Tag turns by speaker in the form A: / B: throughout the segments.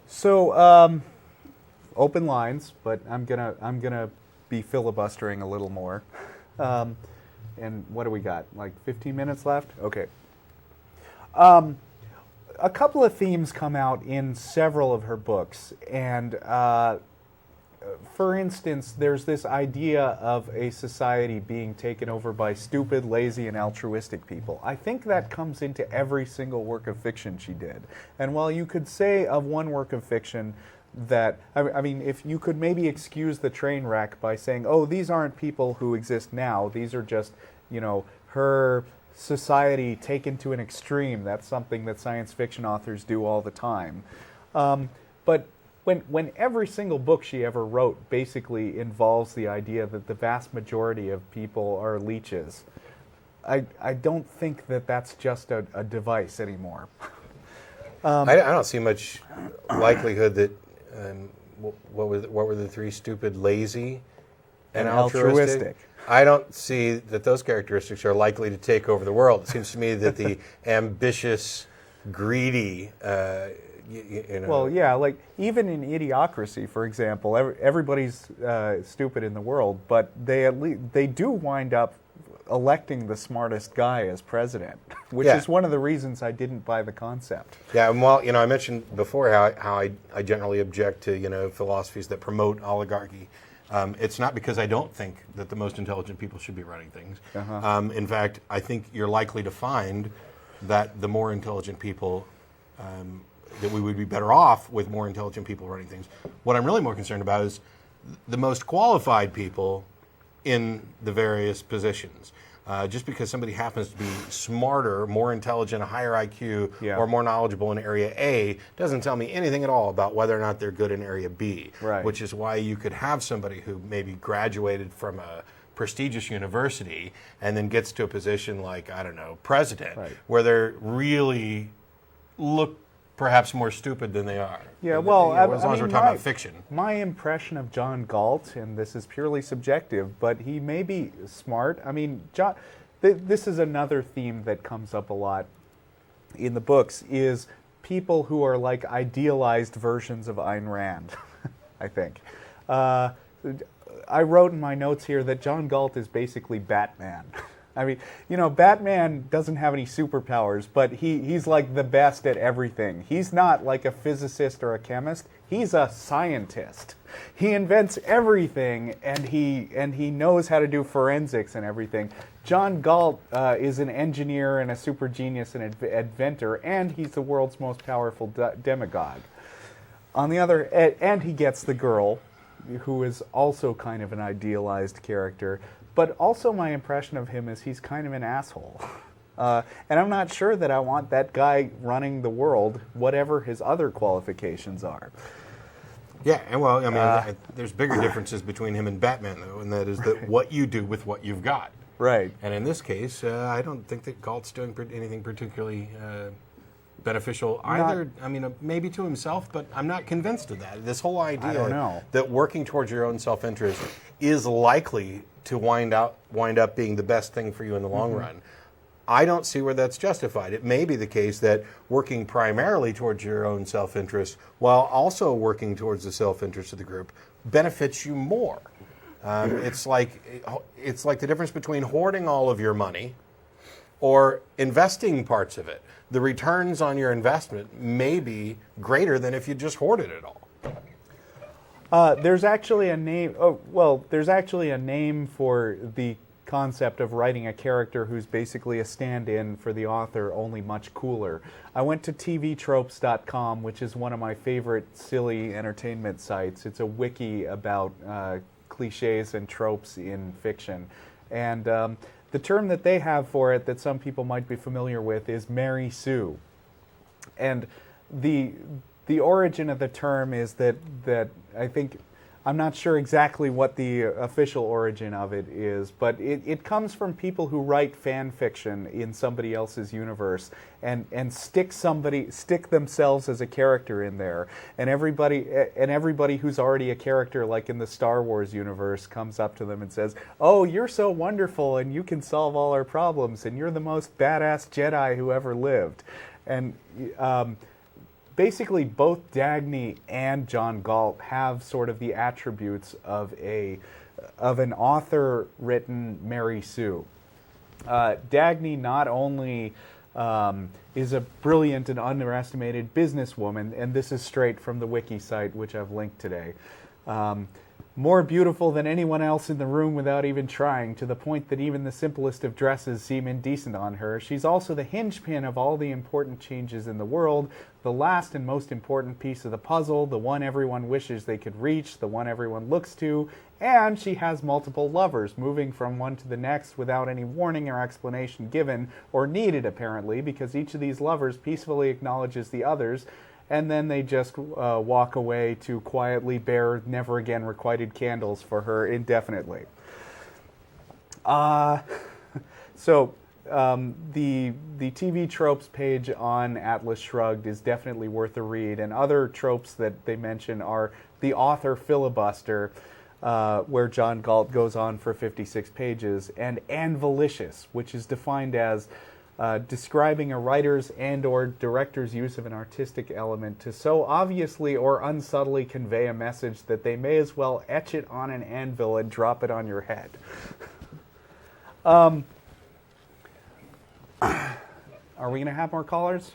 A: So, open lines, but I'm gonna be filibustering a little more. And what do we got? Like 15 minutes left? Okay. A couple of themes come out in several of her books, and for instance, there's this idea of a society being taken over by stupid, lazy, and altruistic people. I think that comes into every single work of fiction she did. And while you could say of one work of fiction that, I mean, if you could maybe excuse the train wreck by saying, oh, these aren't people who exist now, these are just, you know, her society taken to an extreme. That's something that science fiction authors do all the time. But when every single book she ever wrote basically involves the idea that the vast majority of people are leeches, I don't think that that's just a device anymore.
B: I don't see much likelihood that what were the three? Stupid, lazy, and altruistic. I don't see that those characteristics are likely to take over the world. It seems to me that the ambitious, greedy,
A: Well, yeah, like even in Idiocracy, for example, everybody's stupid in the world, but they do wind up electing the smartest guy as president, which is one of the reasons I didn't buy the concept.
B: Yeah, and while I mentioned before how I generally object to philosophies that promote oligarchy. It's not because I don't think that the most intelligent people should be running things. In fact, I think you're likely to find that the more intelligent people, that we would be better off with more intelligent people running things. What I'm really more concerned about is the most qualified people in the various positions. Just because somebody happens to be smarter, more intelligent, a higher IQ, or more knowledgeable in area A doesn't tell me anything at all about whether or not they're good in area B.
A: Right.
B: Which is why you could have somebody who maybe graduated from a prestigious university and then gets to a position like, I don't know, president, where they really look perhaps more stupid than they are.
A: Yeah, well,
B: as long as we're talking about fiction.
A: My impression of John Galt, and this is purely subjective, but he may be smart. I mean, this is another theme that comes up a lot in the books, is people who are like idealized versions of Ayn Rand, I think. I wrote in my notes here that John Galt is basically Batman. I mean, Batman doesn't have any superpowers, but he's like the best at everything. He's not like a physicist or a chemist. He's a scientist. He invents everything, and he knows how to do forensics and everything. John Galt is an engineer and a super genius and inventor, and he's the world's most powerful demagogue. On the other, and he gets the girl, who is also kind of an idealized character. But also my impression of him is he's kind of an asshole. And I'm not sure that I want that guy running the world, whatever his other qualifications are.
B: Yeah, and well, I mean, there's bigger differences between him and Batman, though, and that is that what you do with what you've got.
A: Right.
B: And in this case, I don't think that Galt's doing anything particularly beneficial either. I mean, maybe to himself, but I'm not convinced of that. This whole idea that working towards your own self-interest is likely to wind up being the best thing for you in the long run. I don't see where that's justified. It may be the case that working primarily towards your own self-interest while also working towards the self-interest of the group benefits you more. It's like the difference between hoarding all of your money or investing parts of it. The returns on your investment may be greater than if you just hoarded it all.
A: There's actually a name. There's actually a name for the concept of writing a character who's basically a stand-in for the author, only much cooler. I went to tvtropes.com, which is one of my favorite silly entertainment sites. It's a wiki about cliches and tropes in fiction, and the term that they have for it that some people might be familiar with is Mary Sue, and the origin of the term is that I think, I'm not sure exactly what the official origin of it is, but it comes from people who write fan fiction in somebody else's universe and stick themselves as a character in there, and everybody who's already a character, like in the Star Wars universe, comes up to them and says, "Oh, you're so wonderful, and you can solve all our problems, and you're the most badass Jedi who ever lived," and basically both Dagny and John Galt have sort of the attributes of an author-written Mary Sue. Dagny not only is a brilliant and underestimated businesswoman, and this is straight from the wiki site, which I've linked today. More beautiful than anyone else in the room without even trying, to the point that even the simplest of dresses seem indecent on her. She's also the hinge-pin of all the important changes in the world, the last and most important piece of the puzzle, the one everyone wishes they could reach, the one everyone looks to, and she has multiple lovers, moving from one to the next without any warning or explanation given, or needed apparently, because each of these lovers peacefully acknowledges the others, and then they just walk away to quietly bear never again requited candles for her indefinitely. So the TV tropes page on Atlas Shrugged is definitely worth a read, and other tropes that they mention are the author filibuster, where John Galt goes on for 56 pages, and anvilicious, which is defined as describing a writer's and or director's use of an artistic element to so obviously or unsubtly convey a message that they may as well etch it on an anvil and drop it on your head. Are we going to have more callers?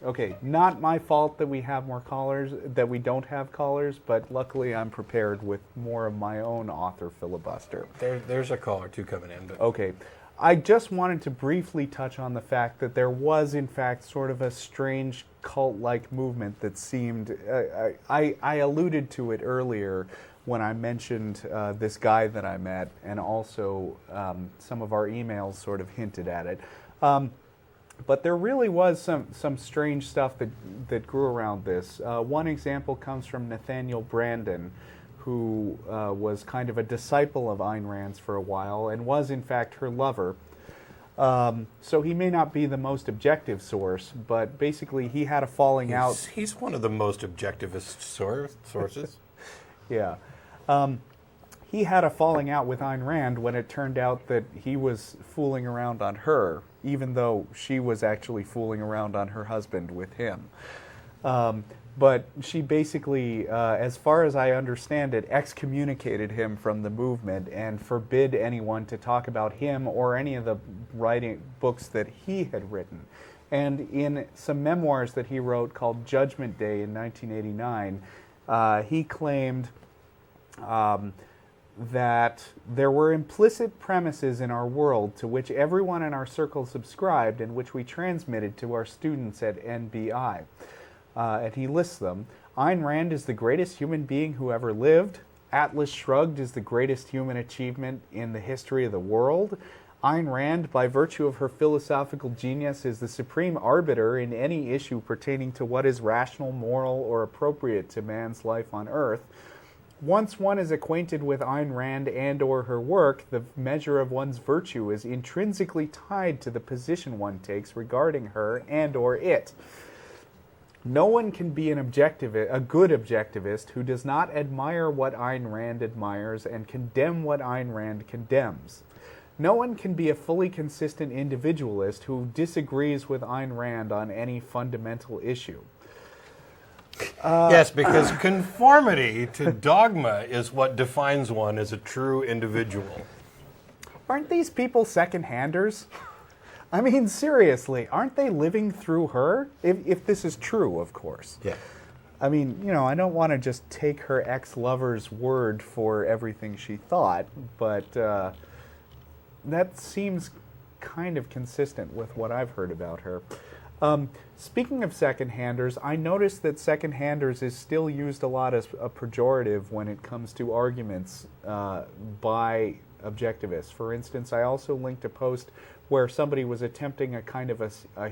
A: Okay, not my fault that we have more callers, that we don't have callers, but luckily I'm prepared with more of my own author filibuster.
B: There's a call or two coming in. But
A: okay. I just wanted to briefly touch on the fact that there was, in fact, sort of a strange cult-like movement that seemed... I alluded to it earlier when I mentioned this guy that I met, and also some of our emails sort of hinted at it. But there really was some strange stuff that grew around this. One example comes from Nathaniel Brandon, who was kind of a disciple of Ayn Rand's for a while and was, in fact, her lover. So he may not be the most objective source, but basically he had a falling out.
B: He's one of the most objectivist sources.
A: Yeah. He had a falling out with Ayn Rand when it turned out that he was fooling around on her, even though she was actually fooling around on her husband with him. But she basically, as far as I understand it, excommunicated him from the movement and forbid anyone to talk about him or any of the writing books that he had written. And in some memoirs that he wrote called Judgment Day in 1989, he claimed that there were implicit premises in our world to which everyone in our circle subscribed and which we transmitted to our students at NBI. And he lists them. Ayn Rand is the greatest human being who ever lived. Atlas Shrugged is the greatest human achievement in the history of the world. Ayn Rand, by virtue of her philosophical genius, is the supreme arbiter in any issue pertaining to what is rational, moral, or appropriate to man's life on earth. Once one is acquainted with Ayn Rand and or her work, the measure of one's virtue is intrinsically tied to the position one takes regarding her and or it. No one can be a good objectivist who does not admire what Ayn Rand admires and condemn what Ayn Rand condemns. No one can be a fully consistent individualist who disagrees with Ayn Rand on any fundamental issue.
B: Yes, because conformity to dogma is what defines one as a true individual.
A: Aren't these people second-handers? I mean, seriously, aren't they living through her? If this is true, of course.
B: Yeah.
A: I mean, I don't want to just take her ex-lover's word for everything she thought, but that seems kind of consistent with what I've heard about her. Speaking of second-handers, I noticed that second-handers is still used a lot as a pejorative when it comes to arguments by objectivists. For instance, I also linked a post where somebody was attempting a kind of a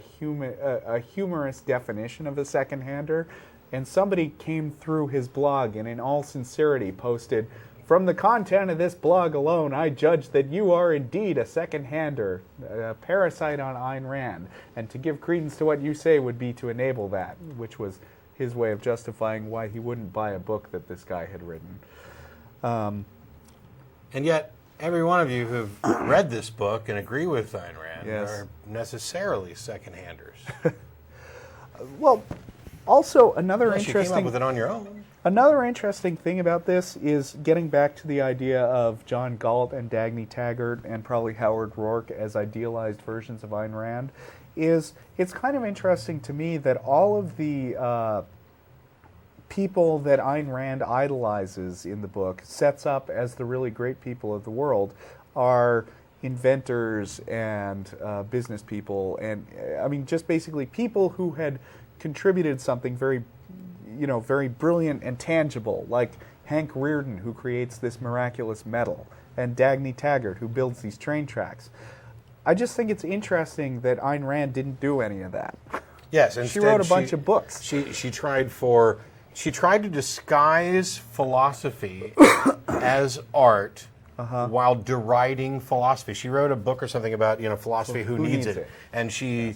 A: humorous definition of a second-hander, and somebody came through his blog and in all sincerity posted, "From the content of this blog alone, I judge that you are indeed a second-hander, a parasite on Ayn Rand, and to give credence to what you say would be to enable that," which was his way of justifying why he wouldn't buy a book that this guy had written.
B: And yet, every one of you who've read this book and agree with Ayn Rand
A: Yes.
B: are necessarily second-handers.
A: Well, Also, another
B: Unless you came up
A: interesting
B: with it on your own.
A: Another interesting thing about this is getting back to the idea of John Galt and Dagny Taggart and probably Howard Rourke as idealized versions of Ayn Rand, is it's kind of interesting to me that all of the people that Ayn Rand idolizes in the book, sets up as the really great people of the world, are inventors and business people, and I mean just basically people who had contributed something very brilliant and tangible, like Hank Rearden, who creates this miraculous metal, and Dagny Taggart, who builds these train tracks. I just think it's interesting that Ayn Rand didn't do any of that.
B: Yes,
A: she wrote a bunch of books.
B: She tried to disguise philosophy as art while deriding philosophy. She wrote a book or something about philosophy, who needs it, and she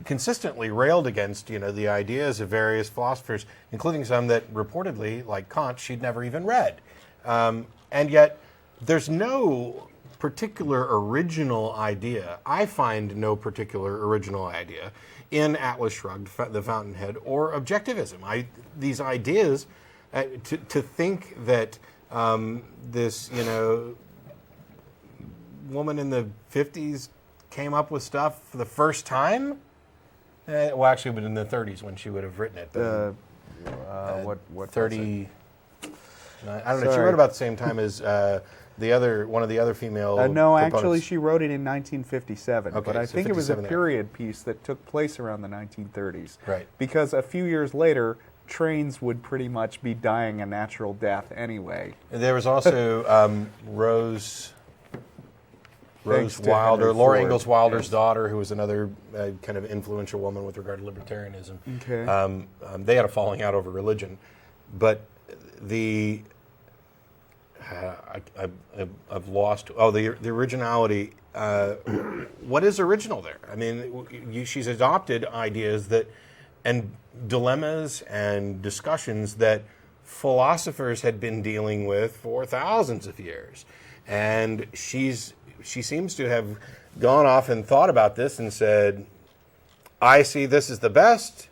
B: consistently railed against the ideas of various philosophers, including some that reportedly, like Kant, she'd never even read. And yet, there's no particular original idea. I find no particular original idea in Atlas Shrugged, The Fountainhead, or Objectivism. These ideas, to think that this woman in the 50s came up with stuff for the first time. Well, actually, but in the 30s when she would have written it.
A: What
B: 30? I don't know. She wrote about the same time as one of the other female.
A: No,
B: proponents.
A: actually, she wrote it in 1957.
B: Okay,
A: but I
B: so
A: think it was a
B: 57
A: period piece that took place around the 1930s.
B: Right.
A: Because a few years later, trains would pretty much be dying a natural death anyway.
B: And there was also Rose Wilder, Laura Ingalls Wilder's daughter, who was another kind of influential woman with regard to libertarianism.
A: Okay.
B: They had a falling out over religion, but I've lost. The originality. What is original there? I mean, she's adopted ideas and dilemmas and discussions that philosophers had been dealing with for thousands of years, and she seems to have gone off and thought about this and said, I see this as the best.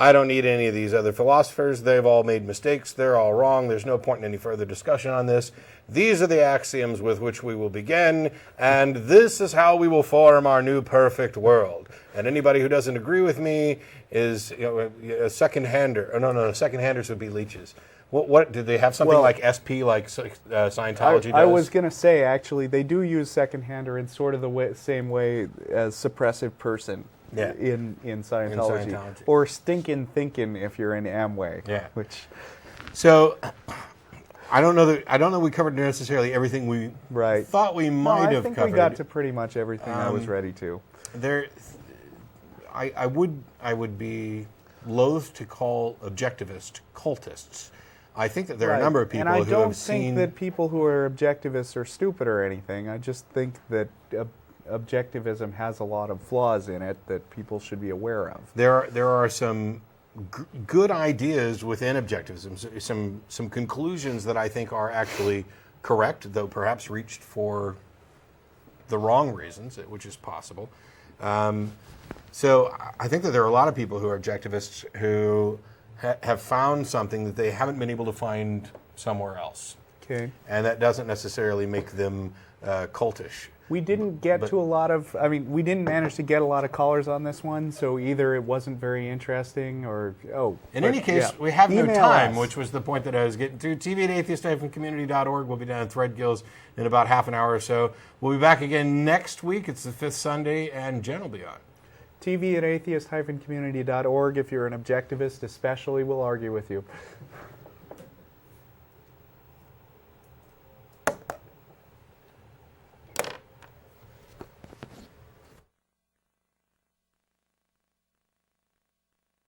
B: I don't need any of these other philosophers. They've all made mistakes. They're all wrong. There's no point in any further discussion on this. These are the axioms with which we will begin, and this is how we will form our new perfect world. And anybody who doesn't agree with me is a second-hander. Oh, no, second-handers would be leeches. What did they have something like SP, like Scientology does?
A: I was going to say, actually, they do use second-hander in sort of the same way as suppressive person in Scientology. Or stinkin' thinkin' if you're in Amway.
B: Yeah.
A: So
B: I don't know we covered necessarily everything we thought we might have covered.
A: I think we got to pretty much everything I was ready to.
B: I would be loath to call objectivist cultists. I think that there are a number of people who have seen...
A: And I don't think that people who are objectivists are stupid or anything. I just think that objectivism has a lot of flaws in it that people should be aware of.
B: There are some good ideas within objectivism, some conclusions that I think are actually correct, though perhaps reached for the wrong reasons, which is possible. So I think that there are a lot of people who are objectivists who have found something that they haven't been able to find somewhere else.
A: Okay.
B: And that doesn't necessarily make them cultish.
A: We didn't get to a lot of, we didn't manage to get a lot of callers on this one, so either it wasn't very interesting or,
B: In any case, we have no time, which was the point that I was getting to. TV at atheist-community.org. We'll be down at Threadgills in about half an hour or so. We'll be back again next week. It's the 5th Sunday, and Jen will be on.
A: TV at atheist-community.org. If you're an objectivist especially, we'll argue with you.